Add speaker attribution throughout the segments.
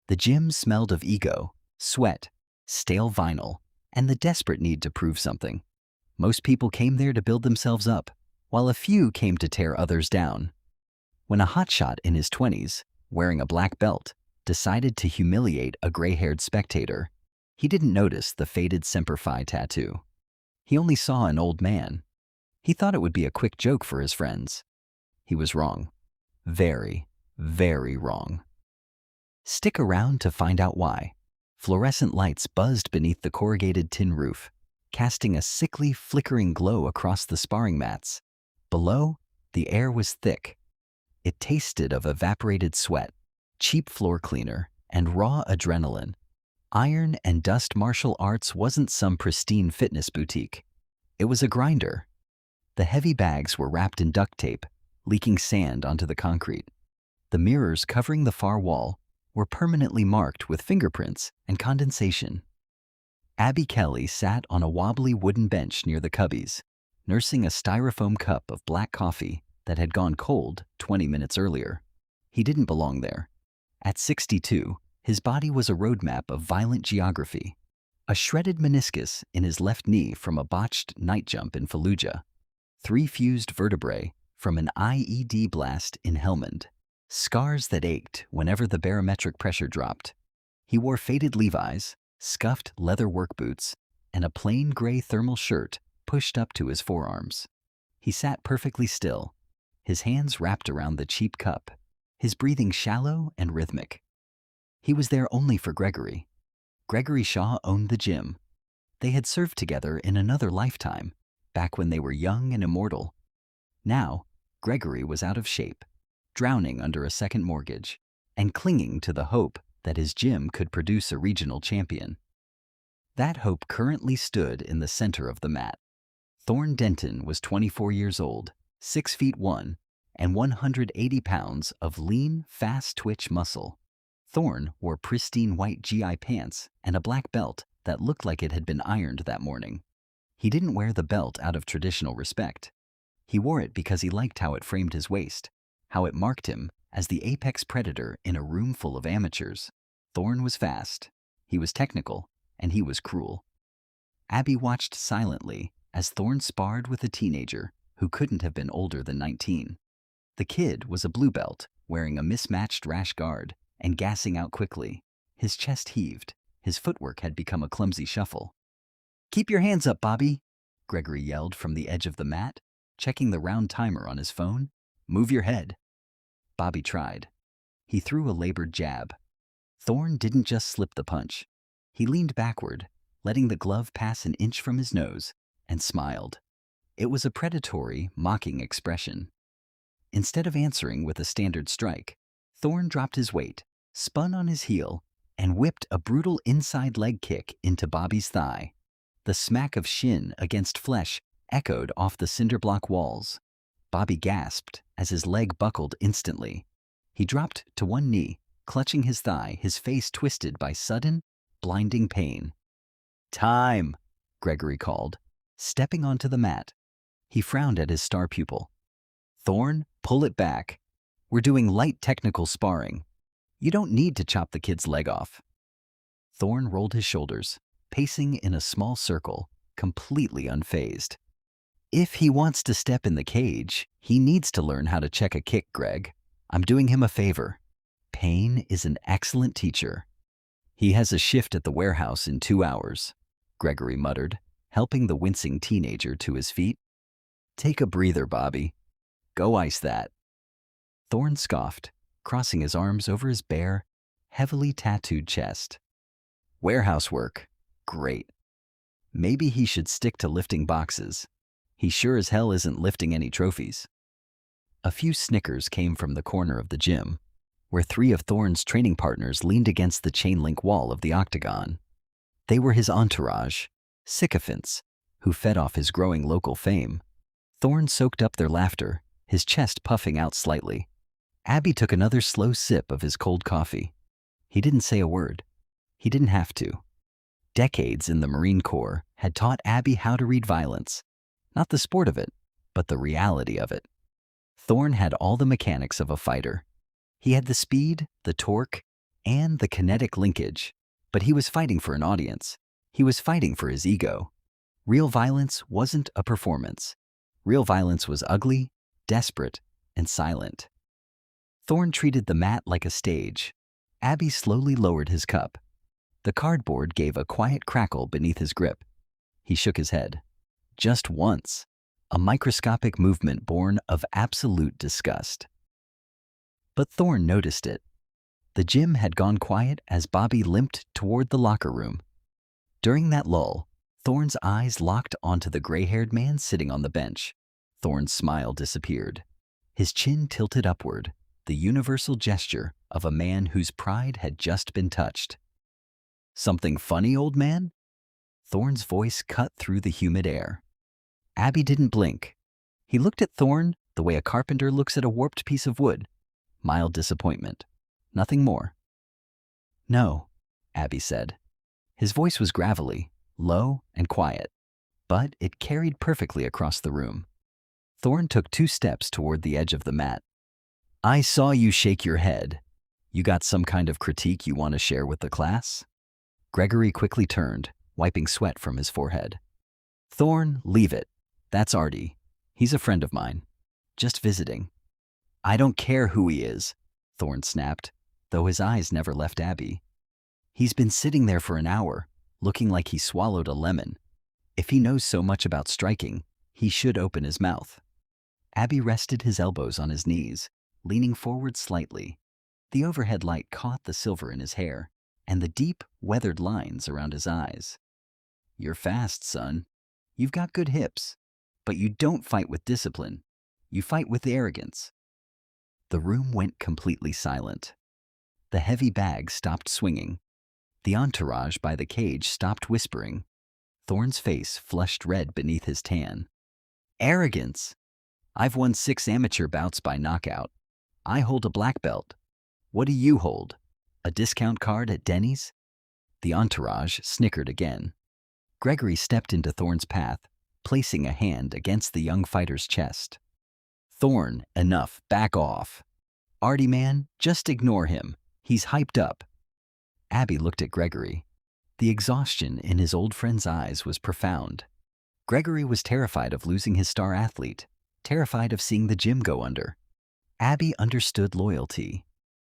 Speaker 1: The gym smelled of ego, sweat, stale vinyl, and the desperate need to prove something. Most people came there to build themselves up, while a few came to tear others down. When a hotshot in his 20s, wearing a black belt, decided to humiliate a gray-haired spectator, he didn't notice the faded Semper Fi tattoo. He only saw an old man. He thought it would be a quick joke for his friends. He was wrong. Very, very wrong. Stick around to find out why. Fluorescent lights buzzed beneath the corrugated tin roof, casting a sickly, flickering glow across the sparring mats. Below, the air was thick. It tasted of evaporated sweat, cheap floor cleaner, and raw adrenaline. Iron and Dust Martial Arts wasn't some pristine fitness boutique. It was a grinder. The heavy bags were wrapped in duct tape, leaking sand onto the concrete. The mirrors covering the far wall were permanently marked with fingerprints and condensation. Abby Kelly sat on a wobbly wooden bench near the cubbies, nursing a styrofoam cup of black coffee that had gone cold 20 minutes earlier. He didn't belong there. At 62, his body was a roadmap of violent geography. A shredded meniscus in his left knee from a botched night jump in Fallujah. 3 fused vertebrae from an IED blast in Helmand. Scars that ached whenever the barometric pressure dropped. He wore faded Levi's, scuffed leather work boots, and a plain gray thermal shirt pushed up to his forearms. He sat perfectly still, his hands wrapped around the cheap cup, his breathing shallow and rhythmic. He was there only for Gregory. Gregory Shaw owned the gym. They had served together in another lifetime, back when they were young and immortal. Now, Gregory was out of shape, drowning under a second mortgage, and clinging to the hope that his gym could produce a regional champion. That hope currently stood in the center of the mat. Thorne Denton was 24 years old, 6 feet 1, and 180 pounds of lean, fast-twitch muscle. Thorne wore pristine white GI pants and a black belt that looked like it had been ironed that morning. He didn't wear the belt out of traditional respect. He wore it because he liked how it framed his waist, how it marked him as the apex predator in a room full of amateurs. Thorne was fast, he was technical, and he was cruel. Abby watched silently as Thorne sparred with a teenager who couldn't have been older than 19. The kid was a blue belt, wearing a mismatched rash guard and gassing out quickly. His chest heaved. His footwork had become a clumsy shuffle. "Keep your hands up, Bobby," Gregory yelled from the edge of the mat, checking the round timer on his phone. "Move your head." Bobby tried. He threw a labored jab. Thorne didn't just slip the punch. He leaned backward, letting the glove pass an inch from his nose, and smiled. It was a predatory, mocking expression. Instead of answering with a standard strike, Thorne dropped his weight, spun on his heel, and whipped a brutal inside leg kick into Bobby's thigh. The smack of shin against flesh echoed off the cinder block walls. Bobby gasped as his leg buckled instantly. He dropped to one knee, clutching his thigh, his face twisted by sudden, blinding pain. "Time," Gregory called, stepping onto the mat. He frowned at his star pupil. "Thorne, pull it back. We're doing light technical sparring. You don't need to chop the kid's leg off." Thorne rolled his shoulders, pacing in a small circle, completely unfazed. "If he wants to step in the cage, he needs to learn how to check a kick, Greg. I'm doing him a favor. Pain is an excellent teacher." "He has a shift at the warehouse in 2 hours," Gregory muttered, helping the wincing teenager to his feet. "Take a breather, Bobby. Go ice that." Thorne scoffed, crossing his arms over his bare, heavily tattooed chest. "Warehouse work? Great. Maybe he should stick to lifting boxes. He sure as hell isn't lifting any trophies." A few snickers came from the corner of the gym, where 3 of Thorne's training partners leaned against the chain-link wall of the octagon. They were his entourage, sycophants, who fed off his growing local fame. Thorne soaked up their laughter, his chest puffing out slightly. Abby took another slow sip of his cold coffee. He didn't say a word. He didn't have to. Decades in the Marine Corps had taught Abby how to read violence. Not the sport of it, but the reality of it. Thorne had all the mechanics of a fighter. He had the speed, the torque, and the kinetic linkage. But he was fighting for an audience. He was fighting for his ego. Real violence wasn't a performance. Real violence was ugly, desperate, and silent. Thorn treated the mat like a stage. Abby slowly lowered his cup. The cardboard gave a quiet crackle beneath his grip. He shook his head. Just once. A microscopic movement born of absolute disgust. But Thorn noticed it. The gym had gone quiet as Bobby limped toward the locker room. During that lull, Thorn's eyes locked onto the gray-haired man sitting on the bench. Thorn's smile disappeared. His chin tilted upward, the universal gesture of a man whose pride had just been touched. "Something funny, old man?" Thorn's voice cut through the humid air. Abby didn't blink. He looked at Thorn the way a carpenter looks at a warped piece of wood. Mild disappointment. Nothing more. "No," Abby said. His voice was gravelly, low and quiet, but it carried perfectly across the room. Thorn took 2 steps toward the edge of the mat. "I saw you shake your head. You got some kind of critique you want to share with the class?" Gregory quickly turned, wiping sweat from his forehead. "Thorn, leave it. That's Artie. He's a friend of mine. Just visiting." "I don't care who he is," Thorn snapped, though his eyes never left Abby. "He's been sitting there for an hour, looking like he swallowed a lemon. If he knows so much about striking, he should open his mouth." Abby rested his elbows on his knees, leaning forward slightly. The overhead light caught the silver in his hair and the deep, weathered lines around his eyes. "You're fast, son. You've got good hips. But you don't fight with discipline. You fight with arrogance." The room went completely silent. The heavy bag stopped swinging. The entourage by the cage stopped whispering. Thorn's face flushed red beneath his tan. "Arrogance? I've won 6 amateur bouts by knockout. I hold a black belt. What do you hold? A discount card at Denny's?" The entourage snickered again. Gregory stepped into Thorn's path, placing a hand against the young fighter's chest. "Thorn, enough. Back off. Artie, man, just ignore him. He's hyped up." Abby looked at Gregory. The exhaustion in his old friend's eyes was profound. Gregory was terrified of losing his star athlete, terrified of seeing the gym go under. Abby understood loyalty.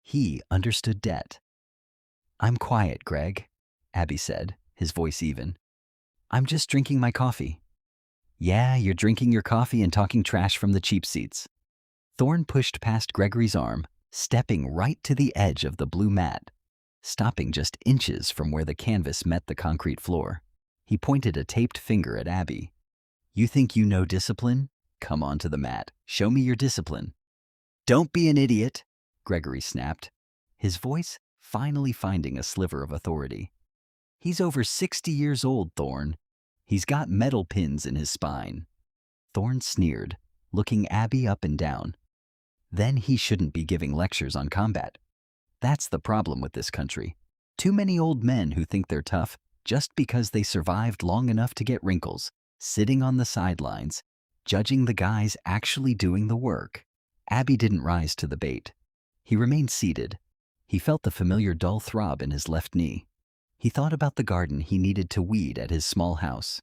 Speaker 1: He understood debt. "I'm quiet, Greg," Abby said, his voice even. "I'm just drinking my coffee." "Yeah, you're drinking your coffee and talking trash from the cheap seats." Thorn pushed past Gregory's arm, stepping right to the edge of the blue mat, stopping just inches from where the canvas met the concrete floor. He pointed a taped finger at Abby. "You think you know discipline? Come onto the mat. Show me your discipline." "Don't be an idiot," Gregory snapped, his voice finally finding a sliver of authority. "He's over 60 years old, Thorn. He's got metal pins in his spine." Thorn sneered, looking Abby up and down. Then he shouldn't be giving lectures on combat. That's the problem with this country. Too many old men who think they're tough just because they survived long enough to get wrinkles, sitting on the sidelines, judging the guys actually doing the work. Abby didn't rise to the bait. He remained seated. He felt the familiar dull throb in his left knee. He thought about the garden he needed to weed at his small house.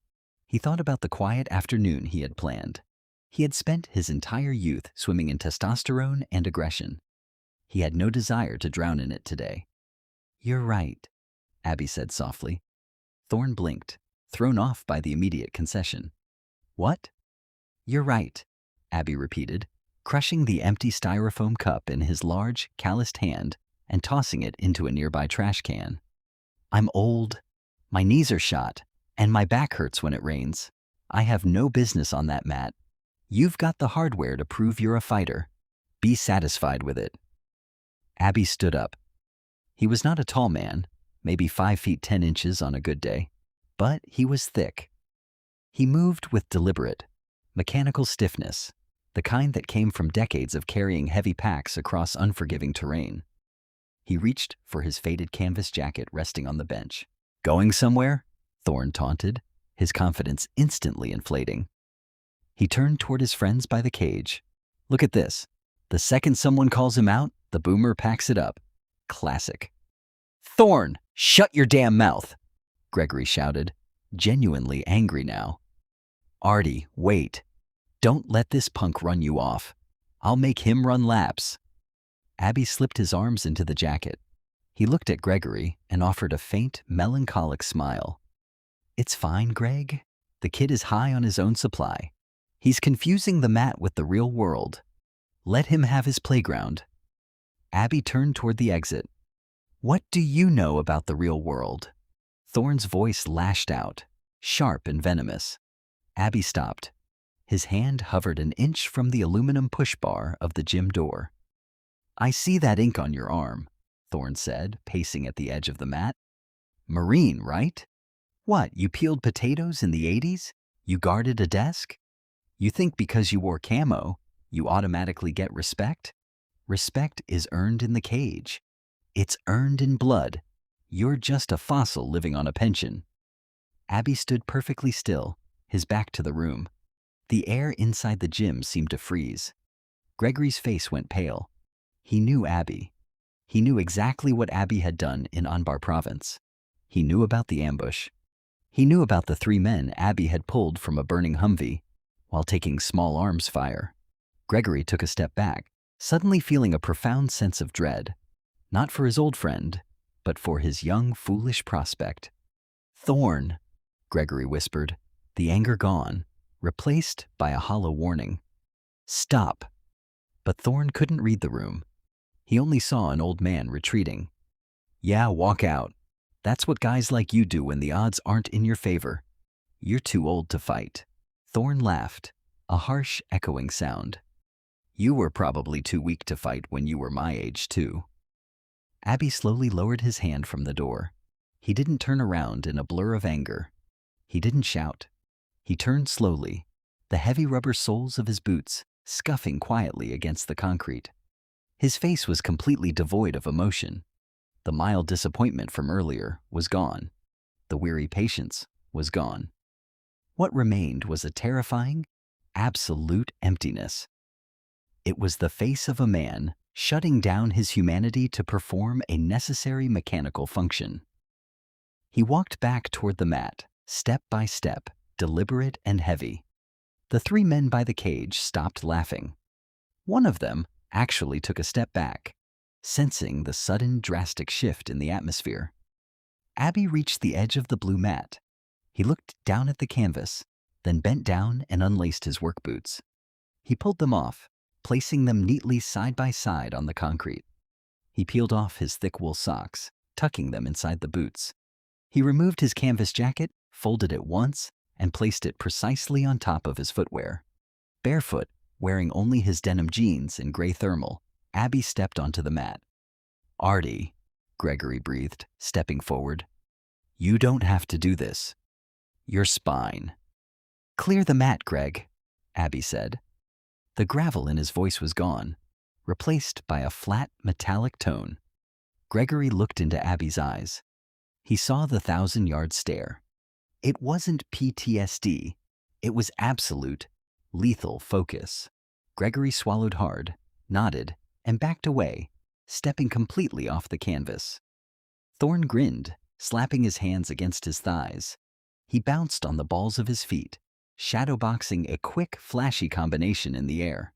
Speaker 1: He thought about the quiet afternoon he had planned. He had spent his entire youth swimming in testosterone and aggression. He had no desire to drown in it today. "You're right," Abby said softly. Thorn blinked, thrown off by the immediate concession. "What?" "You're right," Abby repeated, crushing the empty styrofoam cup in his large, calloused hand and tossing it into a nearby trash can. "I'm old, my knees are shot, and my back hurts when it rains. I have no business on that mat. You've got the hardware to prove you're a fighter. Be satisfied with it." Abby stood up. He was not a tall man, maybe 5 feet 10 inches on a good day, but he was thick. He moved with deliberate, mechanical stiffness, the kind that came from decades of carrying heavy packs across unforgiving terrain. He reached for his faded canvas jacket resting on the bench. "Going somewhere?" Thorn taunted, his confidence instantly inflating. He turned toward his friends by the cage. "Look at this. The second someone calls him out, the boomer packs it up. Classic." Thorn, shut your damn mouth, Gregory shouted, genuinely angry now. Artie, wait. Don't let this punk run you off. I'll make him run laps. Abby slipped his arms into the jacket. He looked at Gregory and offered a faint, melancholic smile. It's fine, Greg. The kid is high on his own supply. He's confusing the mat with the real world. Let him have his playground. Abby turned toward the exit. What do you know about the real world? Thorn's voice lashed out, sharp and venomous. Abby stopped. His hand hovered an inch from the aluminum push bar of the gym door. I see that ink on your arm, Thorn said, pacing at the edge of the mat. Marine, right? What, you peeled potatoes in the 80s? You guarded a desk? You think because you wore camo, you automatically get respect? Respect is earned in the cage. It's earned in blood. You're just a fossil living on a pension. Abby stood perfectly still, his back to the room. The air inside the gym seemed to freeze. Gregory's face went pale. He knew Abby. He knew exactly what Abby had done in Anbar province. He knew about the ambush. He knew about the 3 men Abby had pulled from a burning Humvee while taking small arms fire. Gregory took a step back, suddenly feeling a profound sense of dread, not for his old friend, but for his young, foolish prospect. Thorn, Gregory whispered, the anger gone, replaced by a hollow warning. Stop. But Thorn couldn't read the room. He only saw an old man retreating. Yeah, walk out. That's what guys like you do when the odds aren't in your favor. You're too old to fight. Thorn laughed, a harsh, echoing sound. You were probably too weak to fight when you were my age, too. Abby slowly lowered his hand from the door. He didn't turn around in a blur of anger. He didn't shout. He turned slowly, the heavy rubber soles of his boots scuffing quietly against the concrete. His face was completely devoid of emotion. The mild disappointment from earlier was gone. The weary patience was gone. What remained was a terrifying, absolute emptiness. It was the face of a man shutting down his humanity to perform a necessary mechanical function. He walked back toward the mat, step by step, deliberate and heavy. The 3 men by the cage stopped laughing. One of them actually took a step back, sensing the sudden drastic shift in the atmosphere. Abby reached the edge of the blue mat. He looked down at the canvas, then bent down and unlaced his work boots. He pulled them off, placing them neatly side by side on the concrete. He peeled off his thick wool socks, tucking them inside the boots. He removed his canvas jacket, folded it once, and placed it precisely on top of his footwear. Barefoot, wearing only his denim jeans and gray thermal, Abby stepped onto the mat. Artie, Gregory breathed, stepping forward. You don't have to do this. Your spine. Clear the mat, Greg, Abby said. The gravel in his voice was gone, replaced by a flat, metallic tone. Gregory looked into Abby's eyes. He saw the 1,000-yard stare. It wasn't PTSD. It was absolute, lethal focus. Gregory swallowed hard, nodded, and backed away, stepping completely off the canvas. Thorn grinned, slapping his hands against his thighs. He bounced on the balls of his feet, shadowboxing a quick, flashy combination in the air.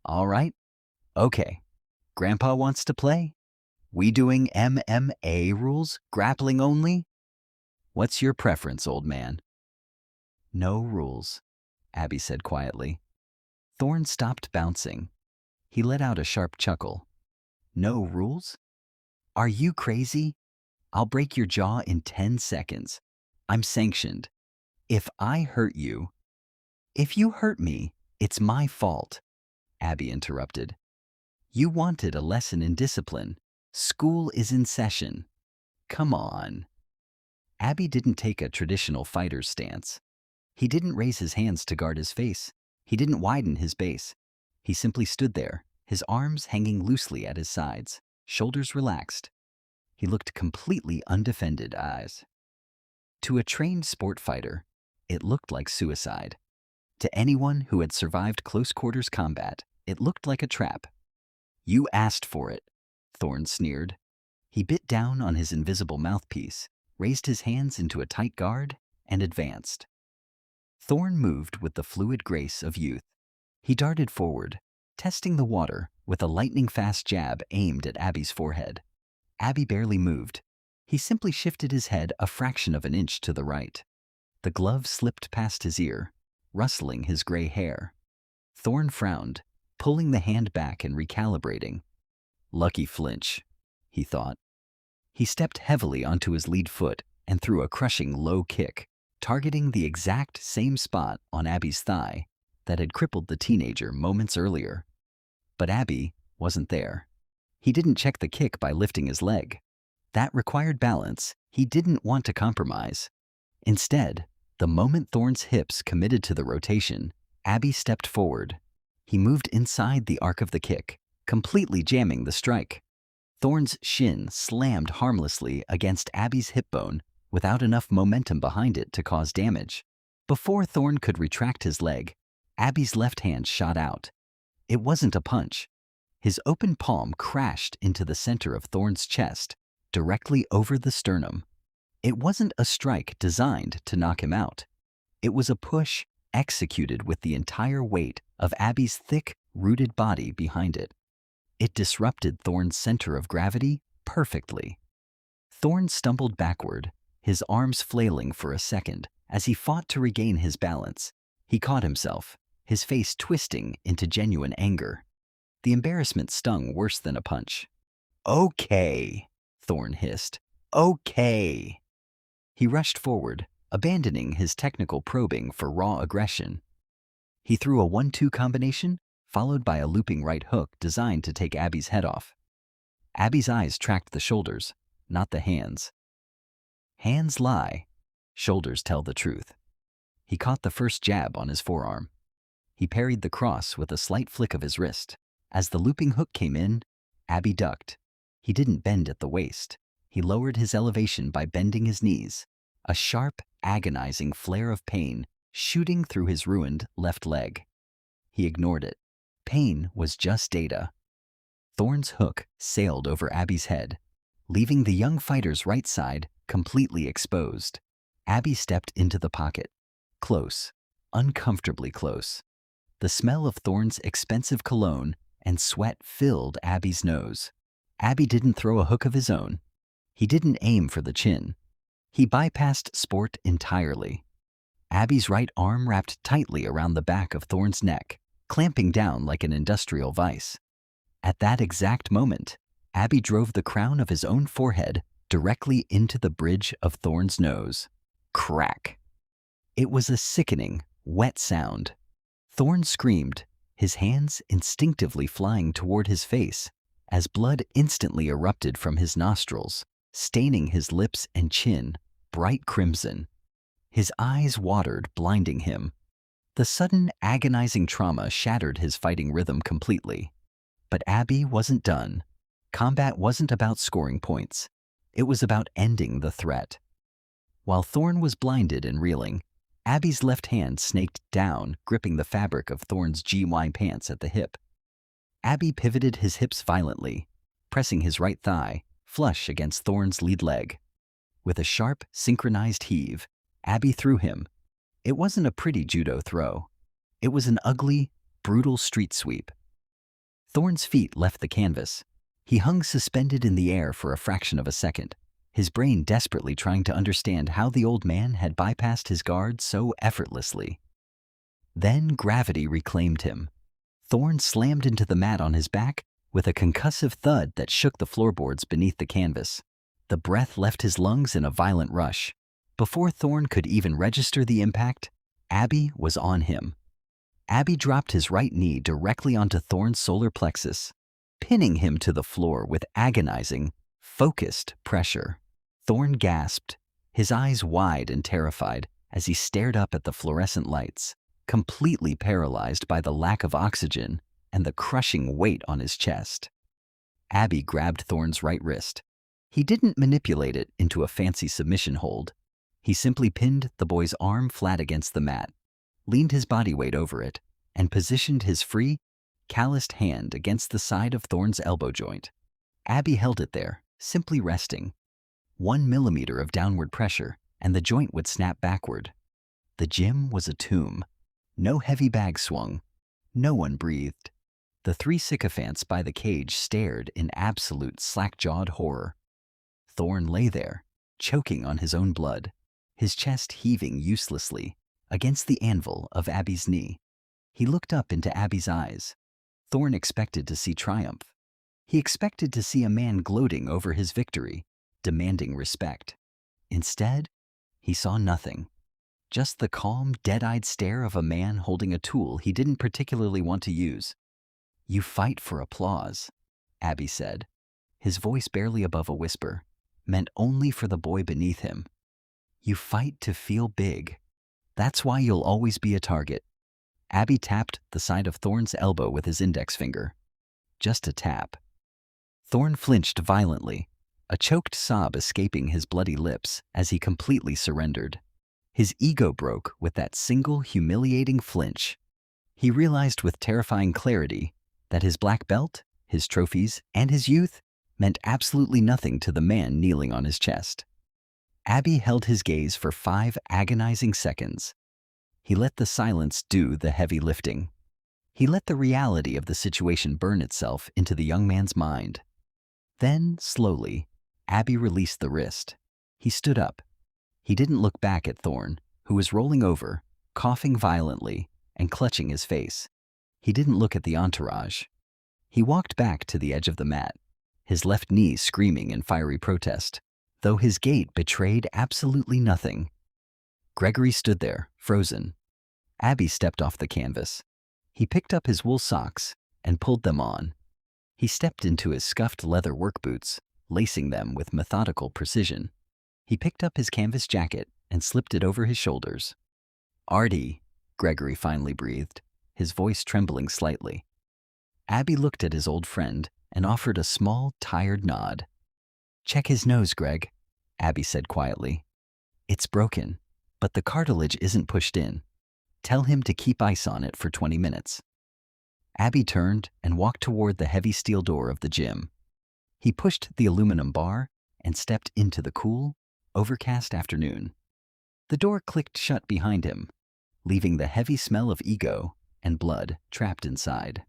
Speaker 1: All right. Okay. Grandpa wants to play? We doing MMA rules, grappling only? What's your preference, old man? No rules, Abby said quietly. Thorn stopped bouncing. He let out a sharp chuckle. No rules? Are you crazy? I'll break your jaw in 10 seconds. I'm sanctioned. If I hurt you... If you hurt me, it's my fault, Abby interrupted. You wanted a lesson in discipline. School is in session. Come on. Abby didn't take a traditional fighter's stance. He didn't raise his hands to guard his face. He didn't widen his base. He simply stood there, his arms hanging loosely at his sides, shoulders relaxed. He looked completely undefended eyes. To a trained sport fighter, it looked like suicide. To anyone who had survived close-quarters combat, it looked like a trap. You asked for it, Thorn sneered. He bit down on his invisible mouthpiece, raised his hands into a tight guard, and advanced. Thorn moved with the fluid grace of youth. He darted forward, testing the water with a lightning-fast jab aimed at Abby's forehead. Abby barely moved. He simply shifted his head a fraction of an inch to the right. The glove slipped past his ear, rustling his gray hair. Thorn frowned, pulling the hand back and recalibrating. Lucky flinch, he thought. He stepped heavily onto his lead foot and threw a crushing low kick, targeting the exact same spot on Abby's thigh that had crippled the teenager moments earlier. But Abby wasn't there. He didn't check the kick by lifting his leg. That required balance he didn't want to compromise. Instead, the moment Thorn's hips committed to the rotation, Abby stepped forward. He moved inside the arc of the kick, completely jamming the strike. Thorn's shin slammed harmlessly against Abby's hip bone without enough momentum behind it to cause damage. Before Thorn could retract his leg, Abby's left hand shot out. It wasn't a punch. His open palm crashed into the center of Thorn's chest, directly over the sternum. It wasn't a strike designed to knock him out. It was a push executed with the entire weight of Abby's thick, rooted body behind it. It disrupted Thorn's center of gravity perfectly. Thorn stumbled backward, his arms flailing for a second as he fought to regain his balance. He caught himself, his face twisting into genuine anger. The embarrassment stung worse than a punch. "Okay," Thorn hissed. "Okay." He rushed forward, abandoning his technical probing for raw aggression. He threw a 1-2 combination, followed by a looping right hook designed to take Abby's head off. Abby's eyes tracked the shoulders, not the hands. Hands lie, shoulders tell the truth. He caught the first jab on his forearm. He parried the cross with a slight flick of his wrist. As the looping hook came in, Abby ducked. He didn't bend at the waist. He lowered his elevation by bending his knees, a sharp, agonizing flare of pain shooting through his ruined left leg. He ignored it. Pain was just data. Thorn's hook sailed over Abby's head, leaving the young fighter's right side completely exposed. Abby stepped into the pocket. Close, uncomfortably close. The smell of Thorn's expensive cologne and sweat filled Abby's nose. Abby didn't throw a hook of his own. He didn't aim for the chin. He bypassed sport entirely. Abby's right arm wrapped tightly around the back of Thorn's neck, clamping down like an industrial vice. At that exact moment, Abby drove the crown of his own forehead directly into the bridge of Thorn's nose. Crack. It was a sickening, wet sound. Thorn screamed, his hands instinctively flying toward his face, as blood instantly erupted from his nostrils, staining his lips and chin bright crimson. His eyes watered, blinding him. The sudden, agonizing trauma shattered his fighting rhythm completely. But Abby wasn't done. Combat wasn't about scoring points. It was about ending the threat. While Thorn was blinded and reeling, Abby's left hand snaked down, gripping the fabric of Thorn's GY pants at the hip. Abby pivoted his hips violently, pressing his right thigh flush against Thorn's lead leg. With a sharp, synchronized heave, Abby threw him. It wasn't a pretty judo throw. It was an ugly, brutal street sweep. Thorn's feet left the canvas. He hung suspended in the air for a fraction of a second, his brain desperately trying to understand how the old man had bypassed his guard so effortlessly. Then gravity reclaimed him. Thorn slammed into the mat on his back with a concussive thud that shook the floorboards beneath the canvas. The breath left his lungs in a violent rush. Before Thorn could even register the impact, Abby was on him. Abby dropped his right knee directly onto Thorn's solar plexus, pinning him to the floor with agonizing, focused pressure. Thorn gasped, his eyes wide and terrified as he stared up at the fluorescent lights, completely paralyzed by the lack of oxygen and the crushing weight on his chest. Abby grabbed Thorn's right wrist. He didn't manipulate it into a fancy submission hold. He simply pinned the boy's arm flat against the mat, leaned his body weight over it, and positioned his free, calloused hand against the side of Thorn's elbow joint. Abby held it there, simply resting. 1 millimeter of downward pressure, and the joint would snap backward. The gym was a tomb. No heavy bag swung. No one breathed. The three sycophants by the cage stared in absolute slack-jawed horror. Thorn lay there, choking on his own blood, his chest heaving uselessly against the anvil of Abby's knee. He looked up into Abby's eyes. Thorn expected to see triumph. He expected to see a man gloating over his victory, demanding respect. Instead, he saw nothing. Just the calm, dead-eyed stare of a man holding a tool he didn't particularly want to use. "You fight for applause," Abby said, his voice barely above a whisper, meant only for the boy beneath him. "You fight to feel big. That's why you'll always be a target." Abby tapped the side of Thorn's elbow with his index finger. Just a tap. Thorn flinched violently, a choked sob escaping his bloody lips as he completely surrendered. His ego broke with that single humiliating flinch. He realized with terrifying clarity that his black belt, his trophies, and his youth meant absolutely nothing to the man kneeling on his chest. Abby held his gaze for 5 agonizing seconds. He let the silence do the heavy lifting. He let the reality of the situation burn itself into the young man's mind. Then, slowly, Abby released the wrist. He stood up. He didn't look back at Thorn, who was rolling over, coughing violently, and clutching his face. He didn't look at the entourage. He walked back to the edge of the mat, his left knee screaming in fiery protest, though his gait betrayed absolutely nothing. Gregory stood there, frozen. Abby stepped off the canvas. He picked up his wool socks and pulled them on. He stepped into his scuffed leather work boots, lacing them with methodical precision. He picked up his canvas jacket and slipped it over his shoulders. "Artie," Gregory finally breathed, his voice trembling slightly. Abby looked at his old friend and offered a small, tired nod. "Check his nose, Greg," Abby said quietly. "It's broken, but the cartilage isn't pushed in. Tell him to keep ice on it for 20 minutes. Abby turned and walked toward the heavy steel door of the gym. He pushed the aluminum bar and stepped into the cool, overcast afternoon. The door clicked shut behind him, leaving the heavy smell of ego and blood trapped inside.